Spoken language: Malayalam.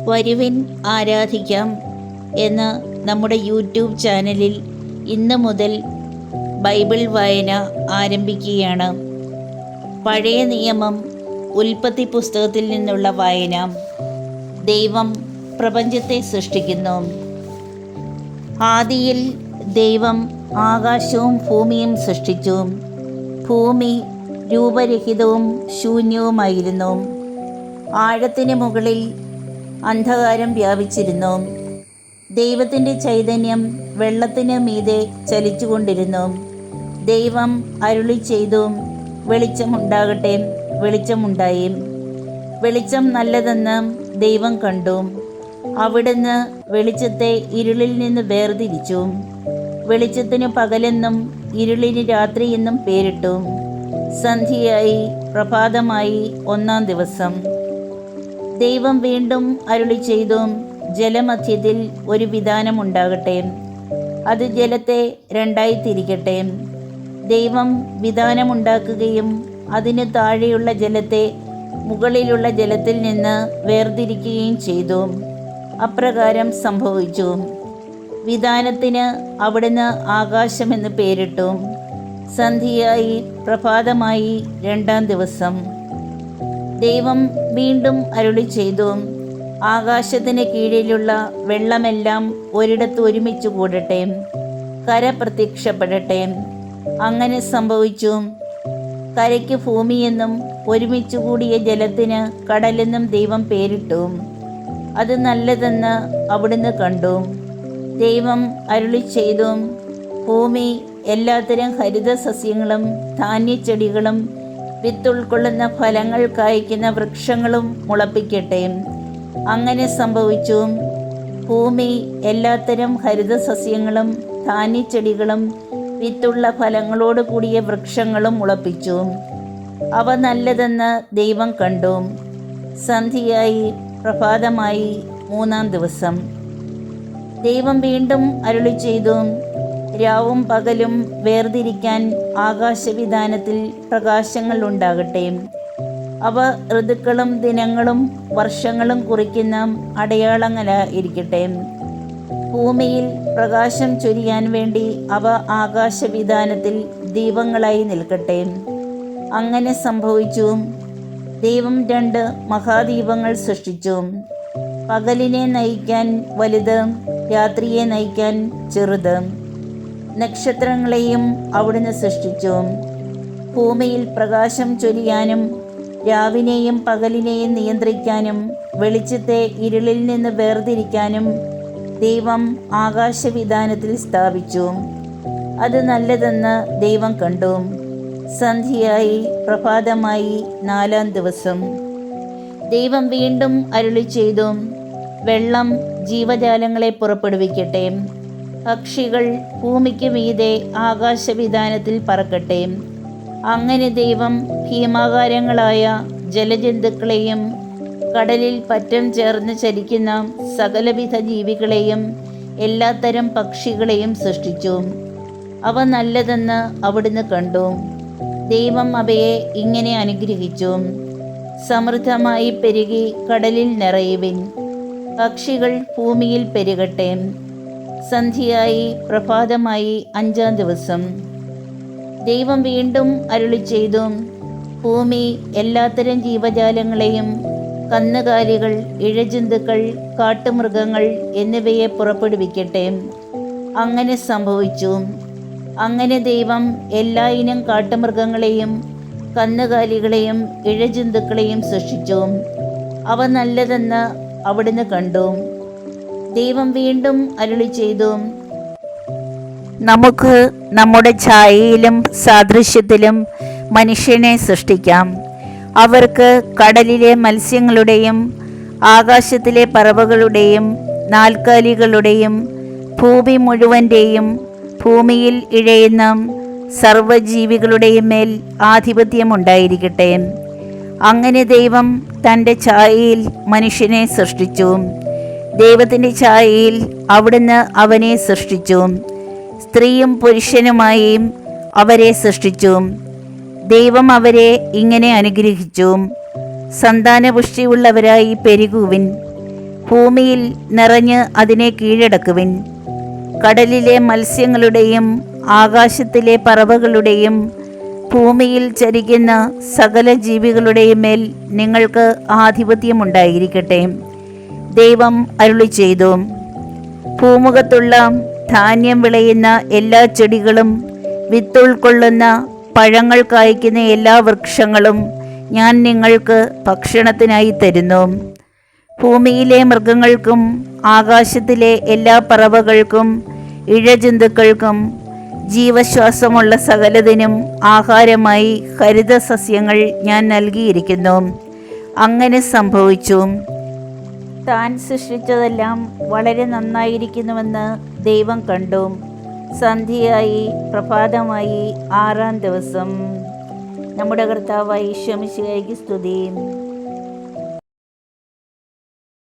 വരുവിൻ ആരാധിക്കാം എന്ന നമ്മുടെ യൂട്യൂബ് ചാനലിൽ ഇന്ന് മുതൽ ബൈബിൾ വായന ആരംഭിക്കുകയാണ്. പഴയ നിയമം ഉൽപ്പത്തി പുസ്തകത്തിൽ നിന്നുള്ള വായന. ദൈവം പ്രപഞ്ചത്തെ സൃഷ്ടിക്കുന്നു. ആദിയിൽ ദൈവം ആകാശവും ഭൂമിയും സൃഷ്ടിച്ചു. ഭൂമി രൂപരഹിതവും ശൂന്യവുമായിരുന്നു. ആഴത്തിന് മുകളിൽ അന്ധകാരം വ്യാപിച്ചിരുന്നു. ദൈവത്തിൻ്റെ ചൈതന്യം വെള്ളത്തിന് മീതെ ചലിച്ചുകൊണ്ടിരുന്നു. ദൈവം അരുളി ചെയ്തു, വെളിച്ചമുണ്ടാകട്ടെ. വെളിച്ചമുണ്ടായി. വെളിച്ചം നല്ലതെന്ന് ദൈവം കണ്ടു. അവിടുന്ന് വെളിച്ചത്തെ ഇരുളിൽ നിന്ന് വേർതിരിച്ചു. വെളിച്ചത്തിന് പകലെന്നും ഇരുളിന് രാത്രിയെന്നും പേരിട്ടു. സന്ധ്യയായി, പ്രഭാതമായി, ഒന്നാം ദിവസം. ദൈവം വീണ്ടും അരുളി ചെയ്തു, ജലമധ്യത്തിൽ ഒരു വിതാനമുണ്ടാകട്ടെ. അത് ജലത്തെ രണ്ടായി തിരിക്കട്ടെ. ദൈവം വിതാനമുണ്ടാക്കുകയും അതിന് താഴെയുള്ള ജലത്തെ മുകളിലുള്ള ജലത്തിൽ നിന്ന് വേർതിരിക്കുകയും ചെയ്തു. അപ്രകാരം സംഭവിച്ചു. വിതാനത്തിന് അവിടുന്ന് ആകാശമെന്ന് പേരിട്ടു. സന്ധ്യയായി, പ്രഭാതമായി, രണ്ടാം ദിവസം. ദൈവം വീണ്ടും അരുളി ചെയ്തു, ആകാശത്തിന് കീഴിലുള്ള വെള്ളമെല്ലാം ഒരിടത്ത് ഒരുമിച്ച് കൂടട്ടെ. കര പ്രത്യക്ഷപ്പെടട്ടെ. അങ്ങനെ സംഭവിച്ചു. കരയ്ക്ക് ഭൂമിയെന്നും ഒരുമിച്ച് കൂടിയ ജലത്തിന് കടലെന്നും ദൈവം പേരിട്ടു. അത് നല്ലതെന്ന് അവിടുന്ന് കണ്ടു. ദൈവം അരുളി ചെയ്തു, ഭൂമി എല്ലാത്തരം ഹരിത സസ്യങ്ങളും ധാന്യച്ചെടികളും വിത്തുൾക്കൊള്ളുന്ന ഫലങ്ങൾ കായ്ക്കുന്ന വൃക്ഷങ്ങളും മുളപ്പിക്കട്ടെ. അങ്ങനെ സംഭവിച്ചു. ഭൂമി എല്ലാത്തരം ഹരിത സസ്യങ്ങളും ധാന്യച്ചെടികളും വിത്തുള്ള ഫലങ്ങളോട് കൂടിയ വൃക്ഷങ്ങളും മുളപ്പിച്ചു. അവ നല്ലതെന്ന് ദൈവം കണ്ടു. സന്ധ്യയായി, പ്രഭാതമായി, മൂന്നാം ദിവസം. ദൈവം വീണ്ടും അരുളി ചെയ്തു, രാവും പകലും വേർതിരിക്കാൻ ആകാശവിതാനത്തിൽ പ്രകാശങ്ങൾ ഉണ്ടാകട്ടെ. അവ ഋതുക്കളും ദിനങ്ങളും വർഷങ്ങളും കുറിക്കുന്ന അടയാളങ്ങളായിരിക്കട്ടെ. ഭൂമിയിൽ പ്രകാശം ചൊരിയാൻ വേണ്ടി അവ ആകാശവിതാനത്തിൽ ദീപങ്ങളായി നിൽക്കട്ടെ. അങ്ങനെ സംഭവിച്ചു. ദൈവം 2 മഹാദീപങ്ങൾ സൃഷ്ടിച്ചു. പകലിനെ നയിക്കാൻ വലുത്, രാത്രിയെ നയിക്കാൻ ചെറുത്. നക്ഷത്രങ്ങളെയും അവിടുന്ന് സൃഷ്ടിച്ചു. ഭൂമിയിൽ പ്രകാശം ചൊരിയാനും രാവിനെയും പകലിനെയും നിയന്ത്രിക്കാനും വെളിച്ചത്തെ ഇരുളിൽ നിന്ന് വേർതിരിക്കാനും ദൈവം ആകാശവിതാനത്തിൽ സ്ഥാപിച്ചു. അത് നല്ലതെന്ന് ദൈവം കണ്ടു. സന്ധ്യയായി, പ്രഭാതമായി, 4-ാം ദിവസം. ദൈവം വീണ്ടും അരുളി ചെയ്തു, വെള്ളം ജീവജാലങ്ങളെ പുറപ്പെടുവിക്കട്ടെ. പക്ഷികൾ ഭൂമിക്ക് മീതെ ആകാശവിതാനത്തിൽ പറക്കട്ടെ. അങ്ങനെ ദൈവം ഭീമാകാരങ്ങളായ ജലജന്തുക്കളെയും കടലിൽ പറ്റം ചേർന്ന് ചലിക്കുന്ന സകലവിധ ജീവികളെയും എല്ലാത്തരം പക്ഷികളെയും സൃഷ്ടിച്ചു. അവ നല്ലതെന്ന് അവിടുന്ന് കണ്ടു. ദൈവം അവയെ ഇങ്ങനെ അനുഗ്രഹിച്ചു, സമൃദ്ധമായി പെരുകി കടലിൽ നിറയുവിൻ. പക്ഷികൾ ഭൂമിയിൽ പെരുകട്ടെ. സന്ധ്യയായി, പ്രഭാതമായി, 5-ാം ദിവസം. ദൈവം വീണ്ടും അരുളി ചെയ്തു, ഭൂമി എല്ലാത്തരം ജീവജാലങ്ങളെയും കന്നുകാലികൾ, ഇഴജന്തുക്കൾ, കാട്ടുമൃഗങ്ങൾ എന്നിവയെ പുറപ്പെടുവിക്കട്ടെ. അങ്ങനെ സംഭവിച്ചു. അങ്ങനെ ദൈവം എല്ലാ ഇനം കാട്ടുമൃഗങ്ങളെയും കന്നുകാലികളെയും ഇഴജന്തുക്കളെയും സൃഷ്ടിച്ചു. അവ നല്ലതെന്ന് അവിടുന്ന് കണ്ടു. ദൈവം വീണ്ടും അരുളി ചെയ്തു, നമുക്ക് നമ്മുടെ ഛായയിലും സാദൃശ്യത്തിലും മനുഷ്യനെ സൃഷ്ടിക്കാം. അവർക്ക് കടലിലെ മത്സ്യങ്ങളുടെയും ആകാശത്തിലെ പറവകളുടെയും നാൽക്കാലികളുടെയും ഭൂമി മുഴുവൻ്റെയും ഭൂമിയിൽ ഇഴയുന്ന സർവ്വജീവികളുടെയും മേൽ ആധിപത്യമുണ്ടായിരിക്കട്ടെ. അങ്ങനെ ദൈവം തൻ്റെ ഛായയിൽ മനുഷ്യനെ സൃഷ്ടിച്ചു. ദൈവത്തിൻ്റെ ഛായയിൽ അവിടുന്ന് അവനെ സൃഷ്ടിച്ചു. സ്ത്രീയും പുരുഷനുമായി അവരെ സൃഷ്ടിച്ചു. ദൈവം അവരെ ഇങ്ങനെ അനുഗ്രഹിച്ചു: സന്താനപുഷ്ടിയുള്ളവരായി പെരുകുവിൻ, ഭൂമിയിൽ നിറഞ്ഞ് അതിനെ കീഴടക്കുവിൻ. കടലിലെ മത്സ്യങ്ങളുടെയും ആകാശത്തിലെ പറവകളുടെയും ഭൂമിയിൽ ചരിക്കുന്ന സകല ജീവികളുടെയും മേൽ നിങ്ങൾക്ക് ആധിപത്യമുണ്ടായിരിക്കട്ടെ. ദൈവം അരുളി ചെയ്തു. ഭൂമുഖത്തുള്ള ധാന്യം വിളയുന്ന എല്ലാ ചെടികളും വിത്തുൾക്കൊള്ളുന്ന പഴങ്ങൾ കായ്ക്കുന്ന എല്ലാ വൃക്ഷങ്ങളും ഞാൻ നിങ്ങൾക്ക് ഭക്ഷണത്തിനായി തരുന്നു. ഭൂമിയിലെ മൃഗങ്ങൾക്കും ആകാശത്തിലെ എല്ലാ പറവകൾക്കും ഇഴജന്തുക്കൾക്കും ജീവശ്വാസമുള്ള സകലതിനും ആഹാരമായി ഹരിതസസ്യങ്ങൾ ഞാൻ നൽകിയിരിക്കുന്നു. അങ്ങനെ സംഭവിച്ചു. താൻ സൃഷ്ടിച്ചതെല്ലാം വളരെ നന്നായിരിക്കുന്നുവെന്ന് ദൈവം കണ്ടു. സന്ധ്യയായി, പ്രഭാതമായി, 6-ാം ദിവസം. നമ്മുടെ കർത്താവായ ഈശോ മിശിഹായ്ക്ക് സ്തുതി.